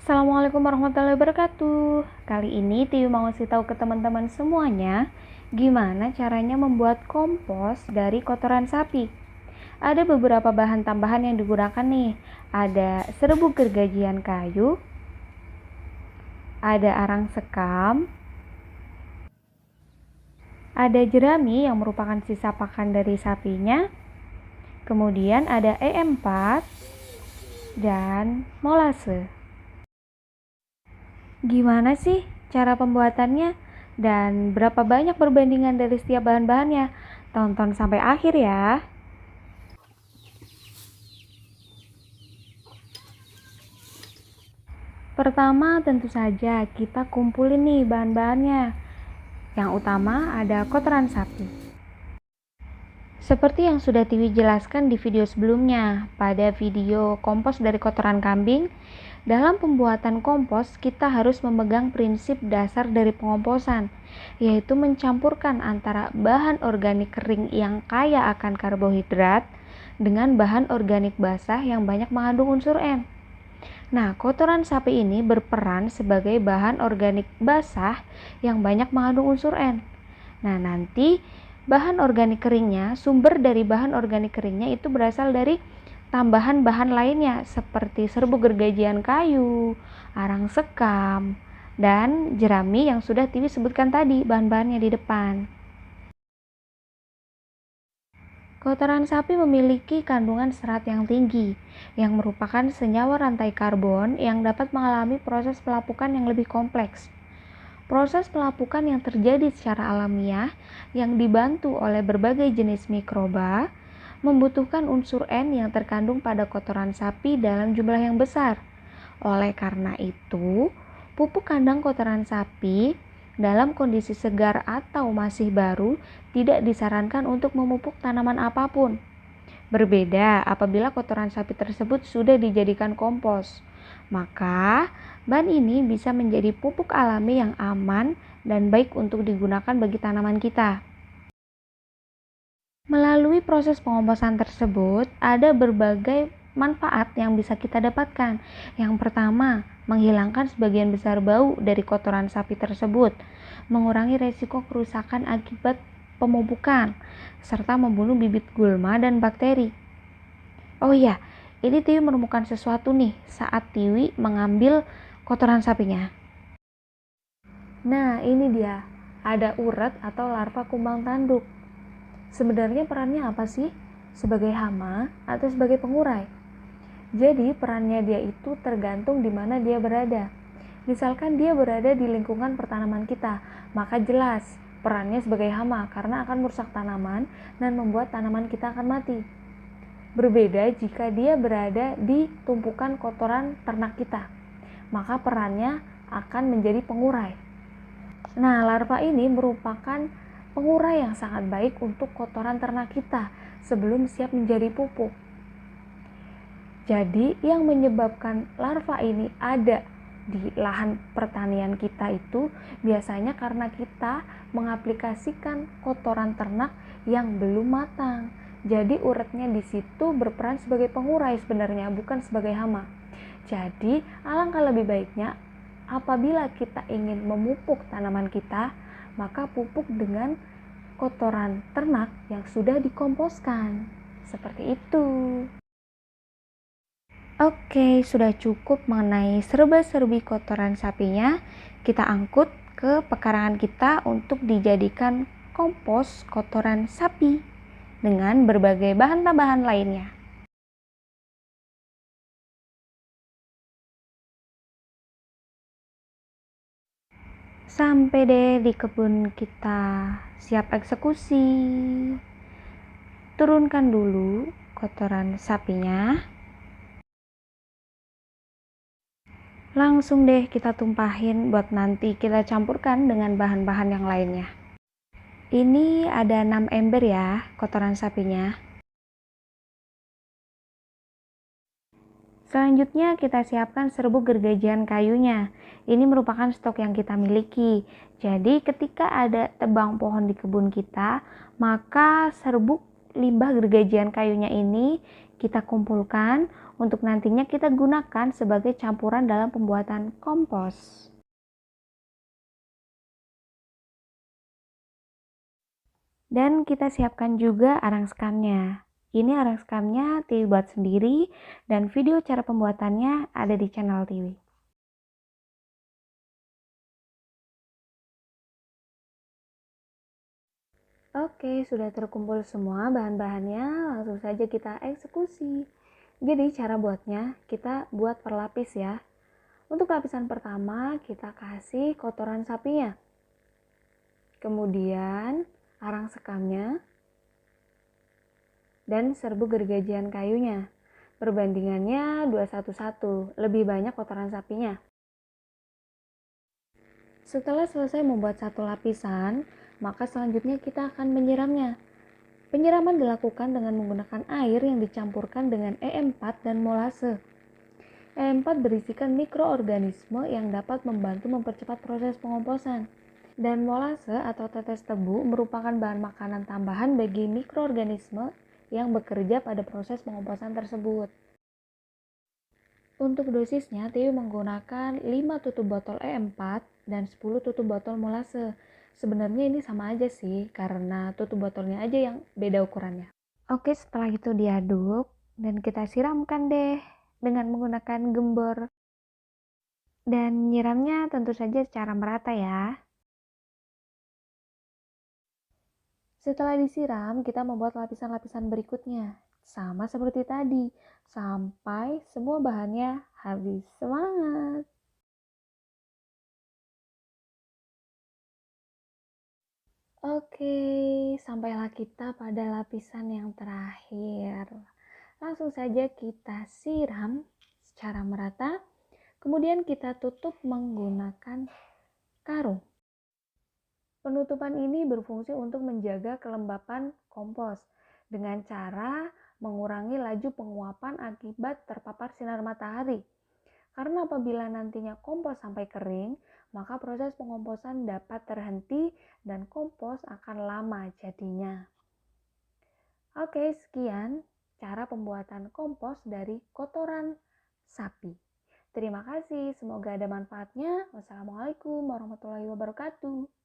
Assalamualaikum warahmatullahi wabarakatuh. Kali ini Tiwi mau ngasih tahu ke teman-teman semuanya gimana caranya membuat kompos dari kotoran sapi. Ada beberapa bahan tambahan yang digunakan nih. Ada serbuk gergajian kayu, ada arang sekam, ada jerami yang merupakan sisa pakan dari sapinya, kemudian ada E4 dan molase. Gimana sih cara pembuatannya dan berapa banyak perbandingan dari setiap bahan-bahannya? Tonton sampai akhir ya. Pertama tentu saja kita kumpulin nih bahan-bahannya. Yang utama ada kotoran sapi. Seperti yang sudah Tiwi jelaskan di video sebelumnya, pada video kompos dari kotoran kambing, dalam pembuatan kompos kita harus memegang prinsip dasar dari pengomposan, yaitu mencampurkan antara bahan organik kering yang kaya akan karbohidrat dengan bahan organik basah yang banyak mengandung unsur N. Nah, kotoran sapi ini berperan sebagai bahan organik basah yang banyak mengandung unsur N. Nah, nanti bahan organik keringnya, sumber dari bahan organik keringnya itu berasal dari tambahan bahan lainnya seperti serbuk gergajian kayu, arang sekam, dan jerami yang sudah Tiwi sebutkan tadi bahan-bahannya di depan. Kotoran sapi memiliki kandungan serat yang tinggi, yang merupakan senyawa rantai karbon yang dapat mengalami proses pelapukan yang lebih kompleks. Proses pelapukan yang terjadi secara alamiah yang dibantu oleh berbagai jenis mikroba membutuhkan unsur N yang terkandung pada kotoran sapi dalam jumlah yang besar. Oleh karena itu, pupuk kandang kotoran sapi dalam kondisi segar atau masih baru tidak disarankan untuk memupuk tanaman apapun. Berbeda apabila kotoran sapi tersebut sudah dijadikan kompos, maka bahan ini bisa menjadi pupuk alami yang aman dan baik untuk digunakan bagi tanaman kita. Melalui proses pengomposan tersebut, ada berbagai manfaat yang bisa kita dapatkan. Yang pertama, menghilangkan sebagian besar bau dari kotoran sapi tersebut, mengurangi resiko kerusakan akibat pemupukan, serta membunuh bibit gulma dan bakteri. Oh iya, ini Tiwi menemukan sesuatu nih saat Tiwi mengambil kotoran sapinya. Nah, ini dia. Ada uret atau larva kumbang tanduk. Sebenarnya perannya apa sih? Sebagai hama atau sebagai pengurai? Jadi perannya dia itu tergantung di mana dia berada. Misalkan dia berada di lingkungan pertanaman kita, maka jelas perannya sebagai hama karena akan merusak tanaman dan membuat tanaman kita akan mati. Berbeda jika dia berada di tumpukan kotoran ternak kita, maka perannya akan menjadi pengurai. Nah, larva ini merupakan pengurai yang sangat baik untuk kotoran ternak kita sebelum siap menjadi pupuk. Jadi, yang menyebabkan larva ini ada di lahan pertanian kita itu biasanya karena kita mengaplikasikan kotoran ternak yang belum matang. Jadi uretnya di situ berperan sebagai pengurai sebenarnya, bukan sebagai hama. Jadi alangkah lebih baiknya apabila kita ingin memupuk tanaman kita, maka pupuk dengan kotoran ternak yang sudah dikomposkan. Seperti itu. Oke, sudah cukup mengenai serba-serbi kotoran sapinya. Kita angkut ke pekarangan kita untuk dijadikan kompos kotoran sapi dengan berbagai bahan tambahan lainnya. Sampai deh di kebun kita siap eksekusi. Turunkan dulu kotoran sapinya. Langsung deh kita tumpahin buat nanti kita campurkan dengan bahan-bahan yang lainnya. Ini ada 6 ember ya kotoran sapinya. Selanjutnya kita siapkan serbuk gergajian kayunya. Ini merupakan stok yang kita miliki. Jadi ketika ada tebang pohon di kebun kita, maka serbuk limbah gergajian kayunya ini kita kumpulkan untuk nantinya kita gunakan sebagai campuran dalam pembuatan kompos. Dan kita siapkan juga arang sekamnya. Ini arang sekamnya Tiwi buat sendiri dan video cara pembuatannya ada di channel Tiwi. Oke, sudah terkumpul semua bahan-bahannya, langsung saja kita eksekusi. Jadi cara buatnya, kita buat per lapis ya. Untuk lapisan pertama, kita kasih kotoran sapinya. Kemudian arang sekamnya dan serbuk gergajian kayunya. Perbandingannya 2:1, lebih banyak kotoran sapinya. Setelah selesai membuat satu lapisan, maka selanjutnya kita akan menyiramnya. Penyiraman dilakukan dengan menggunakan air yang dicampurkan dengan E4 dan molase. E4 berisikan mikroorganisme yang dapat membantu mempercepat proses pengomposan. Dan molase atau tetes tebu merupakan bahan makanan tambahan bagi mikroorganisme yang bekerja pada proses pengomposan tersebut. Untuk dosisnya, Tiwi menggunakan 5 tutup botol E4 dan 10 tutup botol molase. Sebenarnya ini sama aja sih, karena tutup botolnya aja yang beda ukurannya. Oke, setelah itu diaduk dan kita siramkan deh dengan menggunakan gembor. Dan nyiramnya tentu saja secara merata ya. Setelah disiram, kita membuat lapisan-lapisan berikutnya. Sama seperti tadi, sampai semua bahannya habis. Semangat! Oke, sampailah kita pada lapisan yang terakhir. Langsung saja kita siram secara merata, kemudian kita tutup menggunakan karung. Penutupan ini berfungsi untuk menjaga kelembapan kompos dengan cara mengurangi laju penguapan akibat terpapar sinar matahari. Karena apabila nantinya kompos sampai kering, maka proses pengomposan dapat terhenti dan kompos akan lama jadinya. Oke, sekian cara pembuatan kompos dari kotoran sapi. Terima kasih, semoga ada manfaatnya. Wassalamualaikum warahmatullahi wabarakatuh.